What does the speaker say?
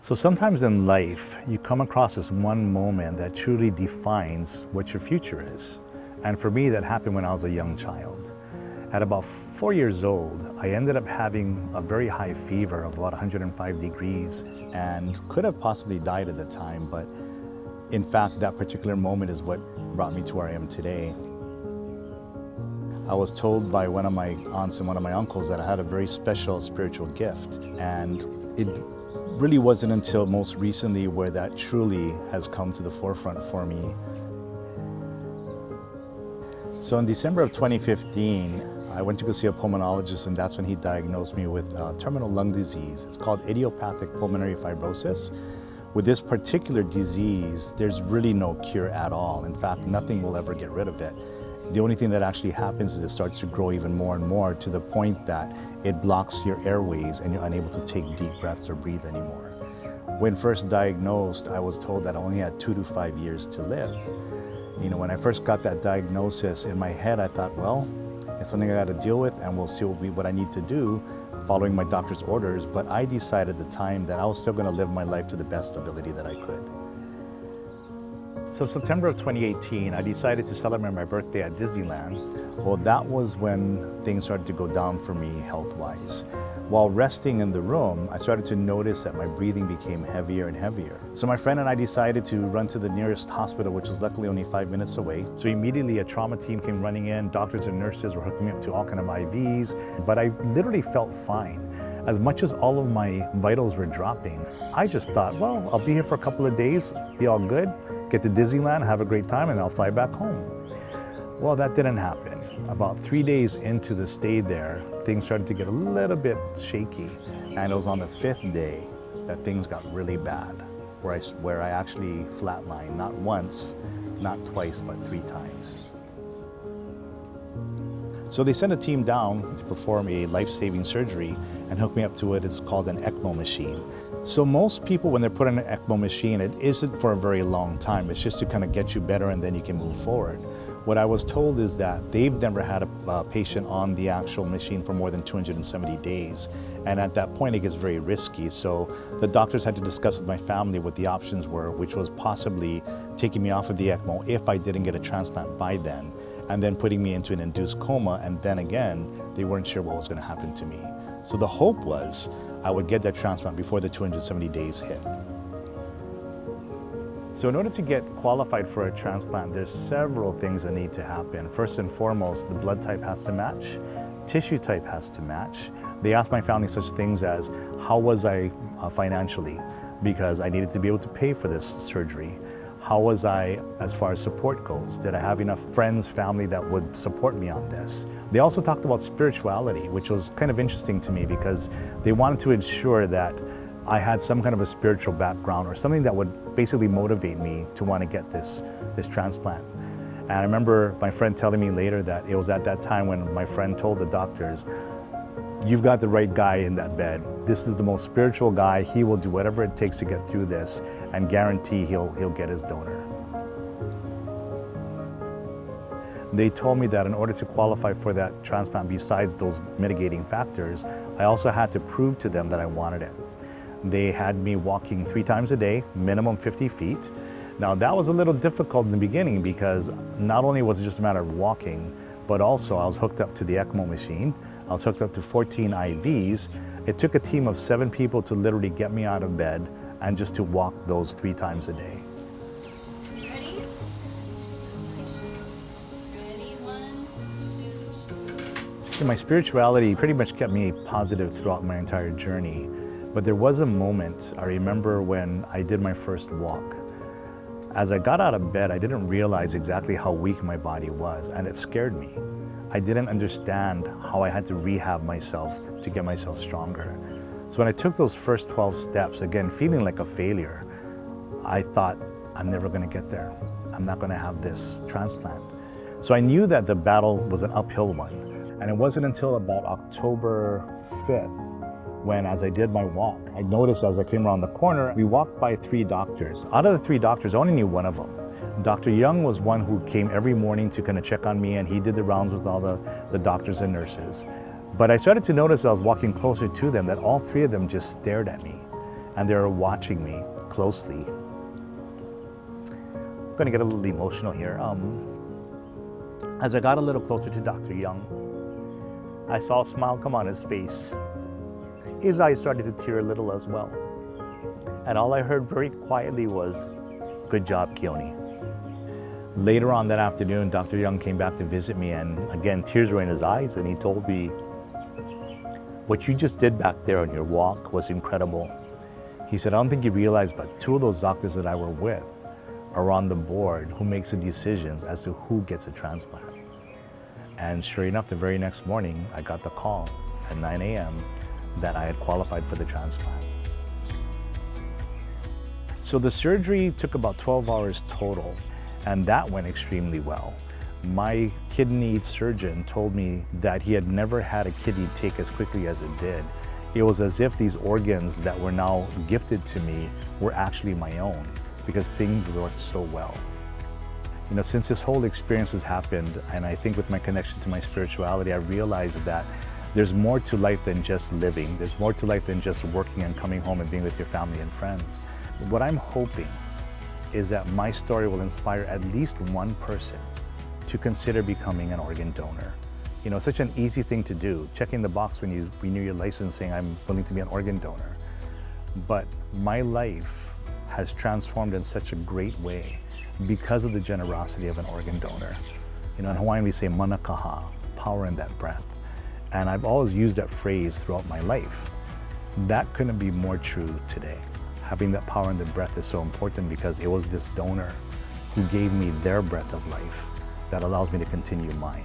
So sometimes in life, you come across this one moment that truly defines what your future is. And for me, that happened when I was a young child. At about 4 years old, I ended up having a very high fever of about 105 degrees and could have possibly died at the time, but in fact, that particular moment is what brought me to where I am today. I was told by one of my aunts and one of my uncles that I had a very special spiritual gift, and it really wasn't until most recently where that truly has come to the forefront for me. So in December of 2015, I went to go see a pulmonologist, and that's when he diagnosed me with terminal lung disease. It's called idiopathic pulmonary fibrosis. With this particular disease, there's really no cure at all. In fact, nothing will ever get rid of it. The only thing that actually happens is it starts to grow even more and more to the point that it blocks your airways and you're unable to take deep breaths or breathe anymore. When first diagnosed, I was told that I only had 2 to 5 years to live. When I first got that diagnosis, in my head I thought, well, it's something I got to deal with, and we'll see what I need to do following my doctor's orders. But I decided at the time that I was still going to live my life to the best ability that I could. So September of 2018, I decided to celebrate my birthday at Disneyland. Well, that was when things started to go down for me health-wise. While resting in the room, I started to notice that my breathing became heavier and heavier. So my friend and I decided to run to the nearest hospital, which was luckily only 5 minutes away. So immediately a trauma team came running in. Doctors and nurses were hooking me up to all kind of IVs, but I literally felt fine. As much as all of my vitals were dropping, I just thought, well, I'll be here for a couple of days, be all good, get to Disneyland, have a great time, and I'll fly back home. Well, that didn't happen. About 3 days into the stay there, things started to get a little bit shaky. And it was on the 5th day that things got really bad, where I actually flatlined, not once, not twice, but 3 times. So they sent a team down to perform a life-saving surgery and hook me up to what is called an ECMO machine. So most people, when they're put in an ECMO machine, it isn't for a very long time. It's just to kind of get you better and then you can move forward. What I was told is that they've never had a patient on the actual machine for more than 270 days. And at that point, it gets very risky. So the doctors had to discuss with my family what the options were, which was possibly taking me off of the ECMO if I didn't get a transplant by then, and then putting me into an induced coma, and then again, they weren't sure what was going to happen to me. So the hope was I would get that transplant before the 270 days hit. So in order to get qualified for a transplant, there's several things that need to happen. First and foremost, the blood type has to match, tissue type has to match. They asked my family such things as, how was I financially? Because I needed to be able to pay for this surgery. How was I as far as support goes? Did I have enough friends, family that would support me on this? They also talked about spirituality, which was kind of interesting to me because they wanted to ensure that I had some kind of a spiritual background or something that would basically motivate me to want to get this transplant. And I remember my friend telling me later that it was at that time when my friend told the doctors, "You've got the right guy in that bed. This is the most spiritual guy. He will do whatever it takes to get through this and guarantee he'll get his donor." They told me that in order to qualify for that transplant, besides those mitigating factors, I also had to prove to them that I wanted it. They had me walking 3 times a day, minimum 50 feet. Now that was a little difficult in the beginning because not only was it just a matter of walking, but also I was hooked up to the ECMO machine. I was hooked up to 14 IVs. It took a team of 7 people to literally get me out of bed and just to walk those 3 times a day. Ready? Ready, 1, 2. My spirituality pretty much kept me positive throughout my entire journey. But there was a moment, I remember when I did my first walk. As I got out of bed, I didn't realize exactly how weak my body was, and it scared me. I didn't understand how I had to rehab myself to get myself stronger. So when I took those first 12 steps, again, feeling like a failure, I thought, I'm never gonna get there. I'm not gonna have this transplant. So I knew that the battle was an uphill one. And it wasn't until about October 5th when, as I did my walk, I noticed as I came around the corner, we walked by 3 doctors. Out of the 3 doctors, I only knew one of them. Dr. Young was one who came every morning to kind of check on me, and he did the rounds with all the doctors and nurses. But I started to notice as I was walking closer to them that all 3 of them just stared at me. and they were watching me closely. I'm gonna get a little emotional here. As I got a little closer to Dr. Young, I saw a smile come on his face. His eyes started to tear a little as well. And all I heard very quietly was, "Good job, Keoni." Later on that afternoon, Dr. Young came back to visit me, and again, tears were in his eyes, and he told me, "What you just did back there on your walk was incredible." He said, "I don't think you realize, but 2 of those doctors that I were with are on the board who makes the decisions as to who gets a transplant." And sure enough, the very next morning, I got the call at 9 a.m. that I had qualified for the transplant. So the surgery took about 12 hours total, and that went extremely well. My kidney surgeon told me that he had never had a kidney take as quickly as it did. It was as if these organs that were now gifted to me were actually my own, because things worked so well. You know, since this whole experience has happened, and I think with my connection to my spirituality, I realized that there's more to life than just living. There's more to life than just working and coming home and being with your family and friends. What I'm hoping is that my story will inspire at least one person to consider becoming an organ donor. You know, it's such an easy thing to do, checking the box when you renew your license saying I'm willing to be an organ donor. But my life has transformed in such a great way because of the generosity of an organ donor. You know, in Hawaiian we say manakaha, power in that breath. And I've always used that phrase throughout my life. That couldn't be more true today. Having that power in the breath is so important because it was this donor who gave me their breath of life that allows me to continue mine.